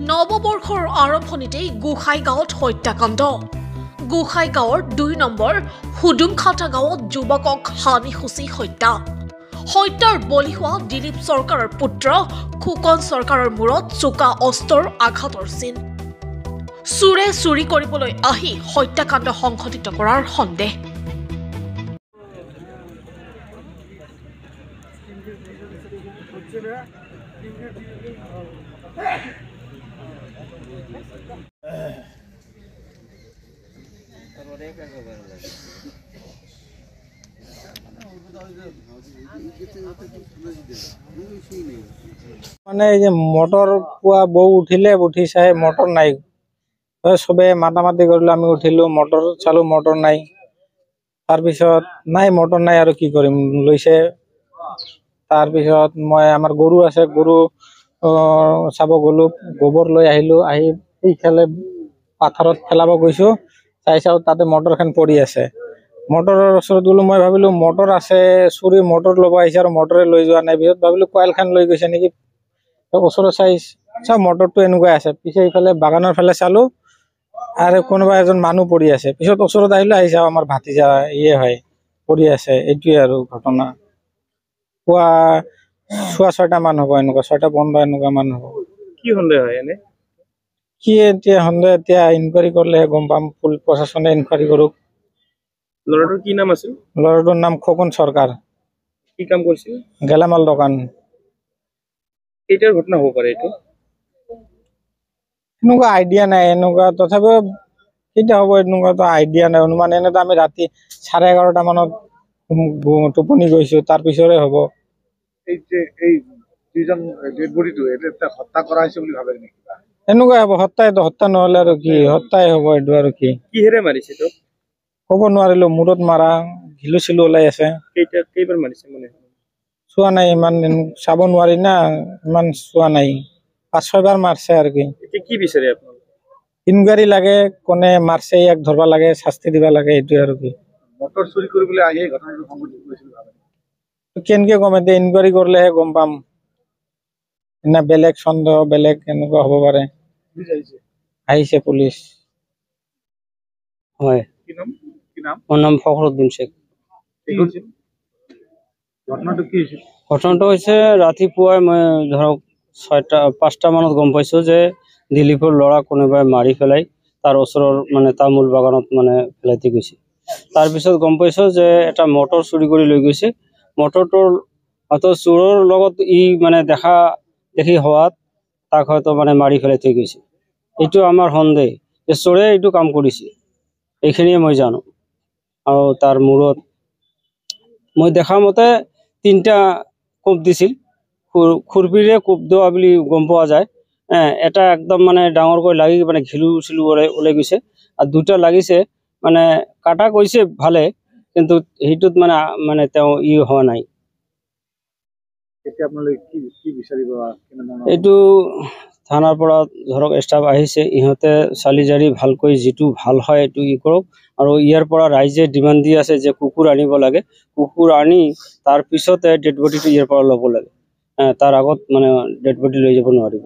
নৱবৰ্ষৰ আৰম্ভণিতেই গোসাইগাঁৱত হত্যাকাণ্ড। গোসাইগাঁৱৰ ২ নম্বৰ হুডুমখাটা গাঁৱত যুৱকক হানিসূচী হত্যা। হত্যাৰ বলি হোৱা দিলীপ চৰকাৰৰ পুত্ৰ খোকন চৰকাৰৰ মূৰত চোকা অস্ত্ৰৰ আঘাতৰ চিন। চোৰে চুৰি কৰিবলৈ আহি হত্যাকাণ্ড সংঘটিত কৰাৰ সন্দেহ। মানে এই যে মটৰ পুৱা বৌ উঠিলে, উঠি চাই মটৰ নাই, সবে মাতামাতি কৰিলো, আমি উঠিলো, মটৰ চালো, মটৰ নাই। তাৰপিছত নাই মটৰ নাই আৰু কি কৰিম, লৈছে। তাৰপিছত মই আমাৰ গৰু আছে, গৰু চাব গলো, গোবৰ লৈ আহিলো, আহি এইফালে পাথৰত পেলাব গৈছো, চাও তাতে মটৰখন পৰি আছে। মটৰৰ ওচৰত গলো, মই ভাবিলো মটৰ আছে, চুৰি মটৰ ল'ব আহিছে আৰু মটৰে লৈ যোৱা নাই। পিছত ভাবিলো কইলখন লৈ গৈছে নেকি, ওচৰত চাও মটৰটো এনেকুৱাই আছে। পিছে এইফালে বাগানৰ ফালে চালো আৰু কোনোবা এজন মানুহ পৰি আছে। পিছত ওচৰত আহিলো, আহি চাও আমাৰ ভাতিজা ইয়ে হয় পৰি আছে। এইটোৱে আৰু ঘটনা। পুৱা 6:30 মান হ'ব, এনেকুৱা 6:15 এনেকুৱা মান হ'ব। কি সন্দেহ হয় এনে? কি এতিয়া সন্দেহ, এতিয়া ইনকুৱাৰী কৰিলেহে গম পাম। প্ৰশাসনে ইনকুৱাৰী কৰক। ল'ৰাটোৰ কি নাম আছিল? ল'ৰাটোৰ নাম খোকন চৰকাৰ। কি কাম কৰিছিল? গেলামাল দোকান। কেইটাৰ ঘটনা হ'ব পাৰে এইটো? এনেকুৱা আইডিয়া নাই, এনেকুৱা তথাপিও কেতিয়া হ'ব এনেকুৱাতো আইডিয়া নাই, অনুমান। এনেতো আমি ৰাতি 11:30 মানত টোপনি গৈছো, তাৰ পিছৰে হ'ব। এই যে এই দুজন ডেড বডিটো এটা হত্যা কৰা হৈছে বুলি ভাবে নেকি? এনেকুৱাই হ'ব, হত্যা নহলে আৰু কি, হত্যাই হ'ব এইটো আৰু কি। কিহেৰে মাৰিছে তোক? ক'ব নোৱাৰিলো, মূৰত মাৰা, ঘিলু চিলু ওলাই আছে। কেইবাৰ মাৰিছে মানে? চোৱা নাই, ইমান চাব নোৱাৰি না, ইমান চোৱা নাই। 5-6 বাৰ মাৰছে আৰু কি। এতিয়া কি বিচাৰে আপোনালোকে? ইনকুৱাৰী লাগে, কোনে মাৰছে ইয়াক ধৰবা লাগে, শাস্তি দিবা লাগে, এইটোৱে আৰু কি। মটৰ চুৰি কৰিবলৈ আহি ঘটনাটো সংঘটিত হৈছিল ভাবে? কেনেকে গম, এতিয়া ইনকুৱাৰী কৰিলেহে গম পাম। না বেলেগ সন্দেহ, বেলেগ এনেকুৱা হ'ব পাৰে। আহিছে পুলিচ। হয়, কি নাম? মোৰ নাম ফখৰুদ্দিন শেখ। ঘটনাটো কি হৈছিল? ঘটনাটো হৈছে ৰাতিপুৱাই মই ধৰক 5টা মানত গম পাইছো যে দিলীপৰ ল'ৰা কোনোবাই মাৰি পেলাই তাৰ ওচৰৰ মানে তামোল বাগানত মানে পেলাইতে গৈছে। তাৰপিছত গম পাইছো যে এটা মটৰ চুৰি কৰি লৈ গৈছে। মটৰটোৰ হয়তো চোৰৰ লগত মানে দেখি হোৱাত তাক হয়তো মানে মাৰি পেলাই থৈ গৈছে। এইটো আমাৰ সন্দেহ যে চোৰে এইটো কাম কৰিছে, এইখিনিয়ে মই জানো। আৰু তাৰ মূৰত মই দেখা মতে 3টা কোপ দিছিল, খুৰপিৰে কোপ দিয়া বুলি গম পোৱা যায়। এটা একদম মানে ডাঙৰকৈ লাগি মানে ঘিলু চিলু ওলাই গৈছে, আৰু 2টা লাগিছে মানে কাটা গৈছে ভালে, কিন্তু সেইটোত মানে তেওঁ হোৱা নাই। এতিয়া আপোনালোকে কি বিচাৰিব? এইটো থানাৰ পৰা ধৰক ষ্টাফ আহিছে, ইহঁতে চালি জাৰি ভালকৈ যিটো ভাল হয় এইটো কৰক। আৰু ইয়াৰ পৰা ৰাইজে ডিমাণ্ড দি আছে যে কুকুৰ আনিব লাগে, কুকুৰ আনি তাৰ পিছতে ডেড বডিটো ইয়াৰ পৰা ল'ব লাগে। তাৰ আগত মানে ডেড বডি লৈ যাব নোৱাৰিব।